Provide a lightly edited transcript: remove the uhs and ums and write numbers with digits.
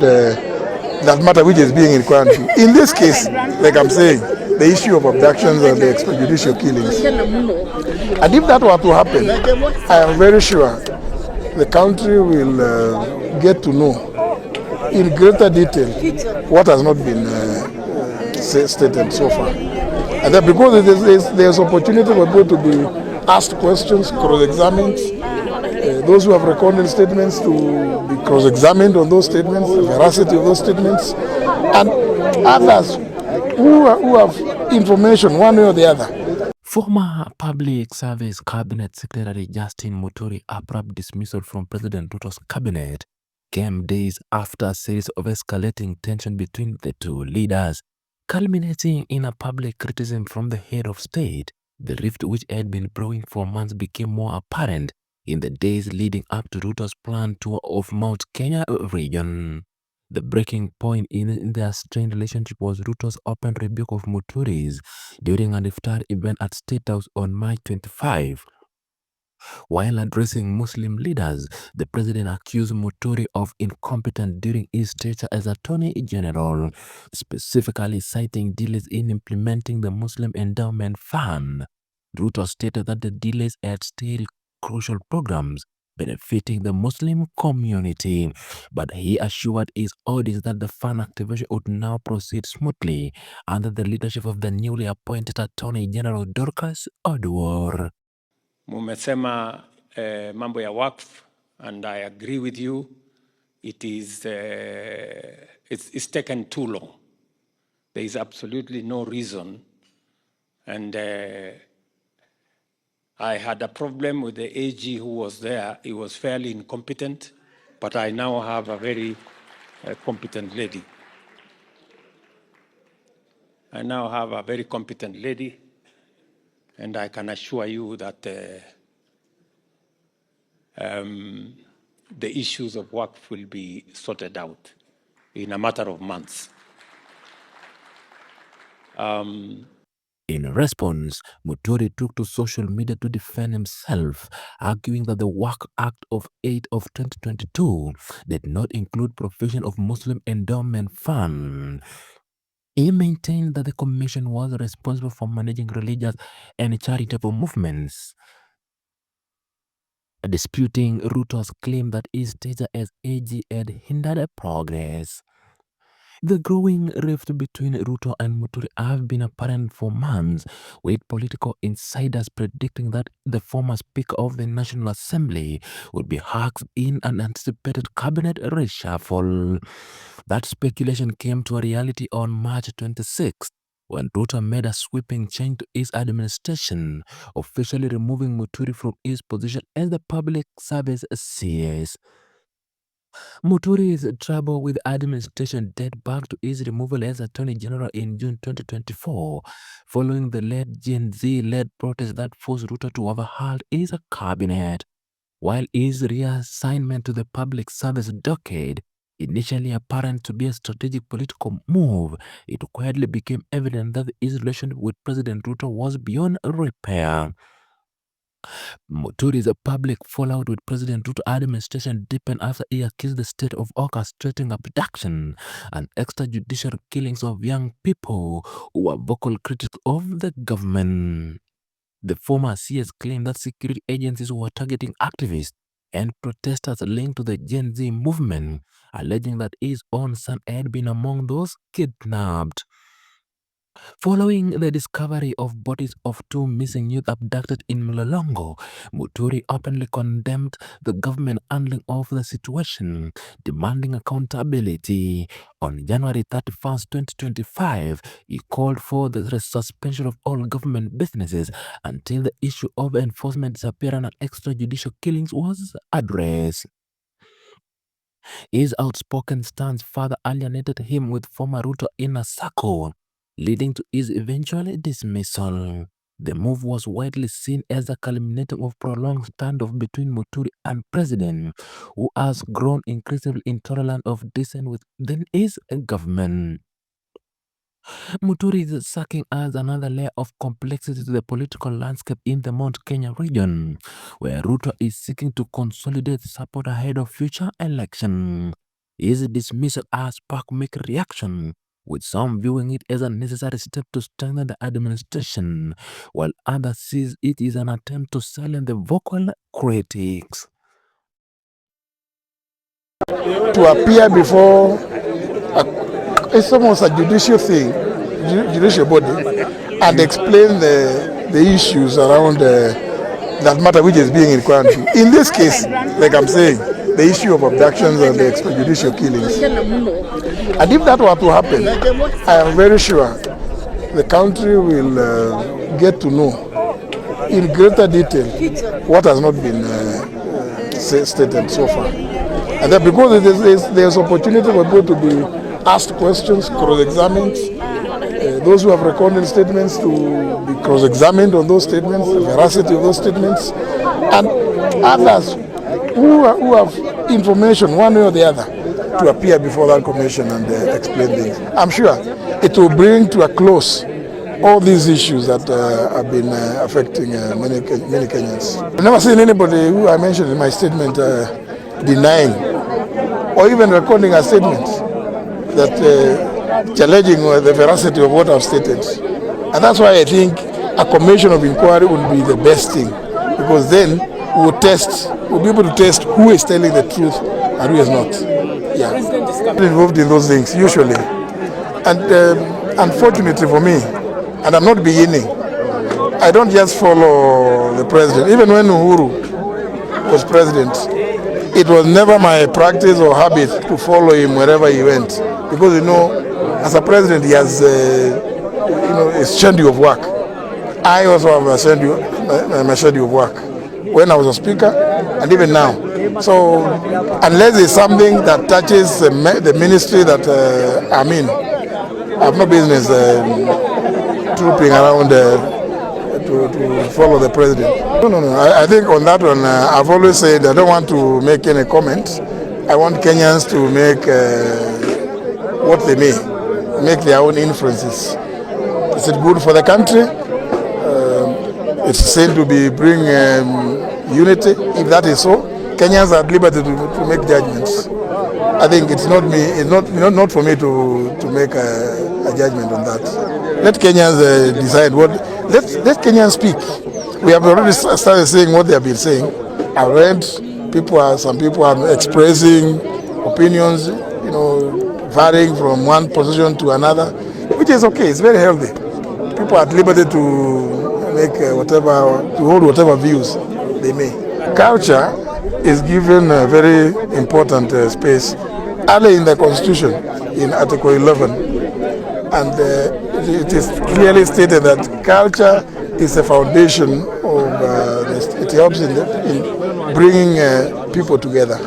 that matter which is being inquired into. In this case, like I'm saying, the issue of abductions and the extrajudicial killings. And if that were to happen, I am very sure the country will get to know in greater detail what has not been stated so far. And that because there's opportunity for people to be asked questions, cross-examined, those who have recorded statements to be cross-examined on those statements, the veracity of those statements, and others who have information one way or the other. Former Public Service Cabinet Secretary Justin Muturi abrupt dismissal from President Ruto's cabinet came days after a series of escalating tension between the two leaders, culminating in a public criticism from the head of state. The rift which had been brewing for months became more apparent in the days leading up to Ruto's planned tour of Mount Kenya region. The breaking point in their strained relationship was Ruto's open rebuke of Muturi's during an iftar event at State House on March 25. While addressing Muslim leaders, the president accused Muturi of incompetence during his stature as Attorney General, specifically citing delays in implementing the Muslim Endowment Fund. Ruto stated that the delays had stalled crucial programs benefiting the Muslim community, but he assured his audience that the fund activation would now proceed smoothly under the leadership of the newly appointed Attorney General Dorcas Oduor. Mumesema mambo ya wakf, and I agree with you. It is it's taken too long. There is absolutely no reason, and I had a problem with the AG who was there. He was fairly incompetent, but I now have a very competent lady. I now have a very competent lady, and I can assure you that the issues of work will be sorted out in a matter of months. In response, Muturi took to social media to defend himself, arguing that the Work Act of 8 of 2022 did not include provision of Muslim Endowment Fund. He maintained that the commission was responsible for managing religious and charitable movements, disputing Ruto's claim that his stature as AG had hindered progress. The growing rift between Ruto and Muturi have been apparent for months, with political insiders predicting that the former Speaker of the National Assembly would be hacked in an anticipated cabinet reshuffle. That speculation came to a reality on March 26th, when Ruto made a sweeping change to his administration, officially removing Muturi from his position as the Public Service CS. Muturi's trouble with administration date back to his removal as Attorney General in June 2024, following the late Gen Z-led protest that forced Ruto to overhaul his cabinet. While his reassignment to the Public Service docket, initially apparent to be a strategic political move, it quietly became evident that his relationship with President Ruto was beyond repair. Muturi's public fallout with President Ruto administration deepened after he accused the state of orchestrating abduction and extrajudicial killings of young people who were vocal critics of the government. The former CS claimed that security agencies were targeting activists and protesters linked to the Gen Z movement, alleging that his own son had been among those kidnapped. Following the discovery of bodies of two missing youth abducted in Mlolongo, Muturi openly condemned the government handling of the situation, demanding accountability. On January 31st, 2025, he called for the suspension of all government businesses until the issue of enforcement disappearance and extrajudicial killings was addressed. His outspoken stance further alienated him with former Ruto inner circle, leading to his eventual dismissal. The move was widely seen as a culminating of prolonged standoff between Muturi and President, who has grown increasingly intolerant of dissent within his government. Muturi's sacking adds another layer of complexity to the political landscape in the Mount Kenya region, where Ruto is seeking to consolidate support ahead of future elections. His dismissal has sparked mixed reaction, with some viewing it as a necessary step to strengthen the administration, while others see it as an attempt to silence the vocal critics. To appear before, it's almost a judicial thing, judicial body, and explain the issues around that matter which is being inquired into. In this case, like I'm saying, the issue of abductions and the extrajudicial killings. And if that were to happen, I am very sure the country will get to know in greater detail what has not been stated so far. And that because there's opportunity for people to be asked questions, cross-examined, those who have recorded statements to be cross-examined on those statements, the veracity of those statements, and others who have information one way or the other to appear before that commission and explain things. I'm sure it will bring to a close all these issues that have been affecting many Kenyans. I've never seen anybody who I mentioned in my statement denying or even recording a statement that challenging the veracity of what I've stated. And that's why I think a commission of inquiry would be the best thing, because then we'll be able to test who is telling the truth and who is not. Yeah, involved in those things usually. And unfortunately for me, and I'm not beginning, I don't just follow the president. Even when Uhuru was president, it was never my practice or habit to follow him wherever he went, because as a president, he has a schedule of work. I also have a schedule of work when I was a speaker and even now. So unless it's something that touches the ministry that I'm in, I have no business trooping around to follow the president. No. I think on that one, I've always said I don't want to make any comment. I want Kenyans to make what they may, make their own inferences. Is it good for the country? It's said to bring unity. If that is so, Kenyans are at liberty to make judgments. I think it's not me. It's not for me to make a judgment on that. Let Kenyans decide what. Let Kenyans speak. We have already started saying what they have been saying. I read some people are expressing opinions, varying from one position to another, which is okay. It's very healthy. People are at liberty to make to hold whatever views they may. Culture is given a very important space early in the Constitution, in Article 11, and it is clearly stated that culture is the foundation of it helps in bringing people together.